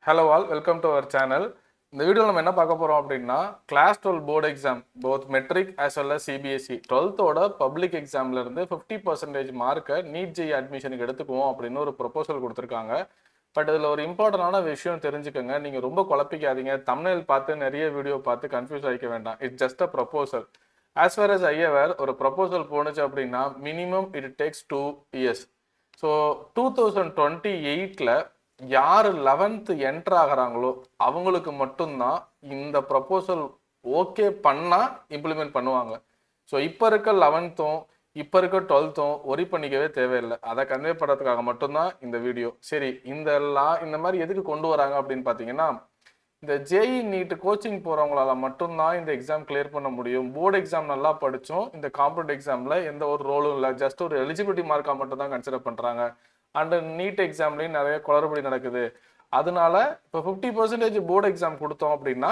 Hello all, welcome to our channel. இந்த வீடியோவில் நம்ம என்ன பார்க்க போகிறோம் அப்படின்னா class 12 board exam both matric as well as CBSE 12th public எக்ஸாம்லேருந்து 50% மார்க்கை நீட் ஜேஇ அட்மிஷனுக்கு எடுத்துக்குவோம் அப்படின்னு ஒரு ப்ரொபோசல் கொடுத்துருக்காங்க. பட் இதில் ஒரு இம்பார்ட்டண்டான விஷயம் தெரிஞ்சுக்கோங்க. நீங்கள் ரொம்ப குழப்பிக்காதீங்க. தம்ப்நெயில் பார்த்து நிறைய வீடியோ பார்த்து கன்ஃபியூஸ் ஆகிக்க வேண்டாம். It's just a proposal. As for as I aware ஒரு ப்ரொபோசல் போணுச்சு அப்படின்னா minimum it takes 2 years. So 2028 யார் 11th என்டர் ஆகிறாங்களோ அவங்களுக்கு மட்டும்தான் இந்த ப்ரொபோசல் ஓகே பண்ணால் இம்ப்ளிமெண்ட் பண்ணுவாங்க. ஸோ இப்போ இருக்க 11th இப்போ இருக்க 12th ஒரி பண்ணிக்கவே தேவையில்லை. அதை கன்வே பண்ணுறதுக்காக மட்டும்தான் இந்த வீடியோ. சரி, இந்த மாதிரி எதுக்கு கொண்டு வராங்க அப்படின்னு பார்த்தீங்கன்னா, இந்த ஜேஇ நீட் கோச்சிங் போகிறவங்களால மட்டும்தான் இந்த எக்ஸாம் கிளியர் பண்ண முடியும். போர்டு எக்ஸாம் நல்லா படித்தோம், இந்த காம்படிட்டிவ் எக்ஸாமில் எந்த ஒரு ரோலும் இல்லை, ஜஸ்ட் ஒரு எலிஜிபிலிட்டி மார்க்காக மட்டும் தான் கன்சிடர் பண்ணுறாங்க. அண்ட் நீட் எக்ஸாம்லேயும் நிறைய குளறுபடி நடக்குது. அதனால இப்போ 50% போர்டு எக்ஸாம் கொடுத்தோம் அப்படின்னா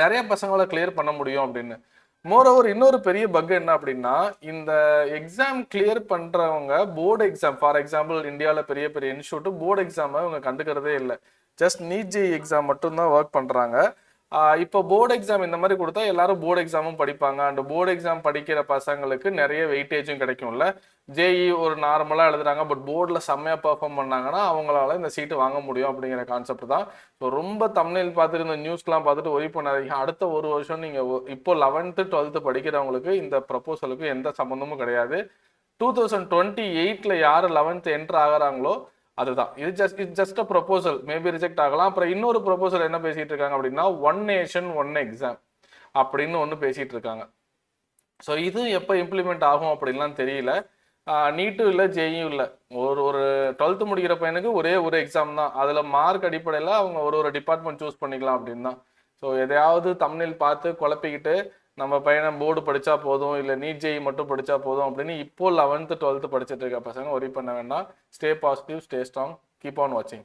நிறைய பசங்களை கிளியர் பண்ண முடியும் அப்படின்னு. மோரோவர் இன்னொரு பெரிய பக் என்ன அப்படின்னா, இந்த எக்ஸாம் கிளியர் பண்ணுறவங்க போர்டு எக்ஸாம், ஃபார் எக்ஸாம்பிள் இந்தியாவில் பெரிய பெரிய இன்ஸ்டியூட் போர்டு எக்ஸாமை இவங்க கண்டுக்கிறதே இல்லை. ஜஸ்ட் நீட் ஜேஇ எக்ஸாம் மட்டும்தான் ஒர்க் பண்ணுறாங்க. இப்போ போர்டு எக்ஸாம் இந்த மாதிரி கொடுத்தா எல்லாரும் போர்டு எக்ஸாமும் படிப்பாங்க. அண்ட் போர்டு எக்ஸாம் படிக்கிற பசங்களுக்கு நிறைய வெயிட்டேஜும் கிடைக்கும்ல. ஜேஇ ஒரு நார்மலாக எழுதுறாங்க, பட் போர்டில் செம்மையாக பெர்ஃபார்ம் பண்ணாங்கன்னா அவங்களால இந்த சீட்டு வாங்க முடியும் அப்படிங்கிற கான்செப்ட் தான். ஸோ ரொம்ப தம்ப்நெயில் பார்த்துட்டு இந்த நியூஸ்லாம் பார்த்துட்டு ஒரி பண்ணாதீங்க. அடுத்த ஒரு வருஷம் நீங்கள் இப்போ 11th 12th படிக்கிறவங்களுக்கு இந்த ப்ரப்போசலுக்கு எந்த சம்மந்தமும் கிடையாது. 2028 யார் 11th என்டர் ஆகிறாங்களோ அதுதான். இது just a proposal. Maybe reject ஆகலாம். அப்புறம் இன்னொரு ப்ரொபோசல் என்ன பேசிட்டு இருக்காங்க அப்படின்னா, 1 nation 1 exam அப்படின்னு ஒன்று பேசிட்டு இருக்காங்க. ஸோ இது எப்போ இம்ப்ளிமெண்ட் ஆகும் அப்படின்லாம் தெரியல. நீட்டும் இல்லை, ஜேஇயும் இல்லை. ஒரு 12th முடிக்கிற பையனுக்கு ஒரே ஒரு எக்ஸாம் தான். அதில் மார்க் அடிப்படையில் அவங்க ஒரு டிபார்ட்மெண்ட் சூஸ் பண்ணிக்கலாம் அப்படின்னு தான். ஸோ எதையாவது தம்ப்நெயில் பார்த்து குழப்பிக்கிட்டு நம்ம பையனை போர்டு படித்தா போதும், இல்லை நீட் ஜேஇ மட்டும் படித்தா போதும் அப்படின்னு இப்போ 11th 12th படிச்சுட்டு இருக்க பசங்க ஒரி பண்ண வேண்டாம். Stay positive, stay strong, keep on வாட்சிங்.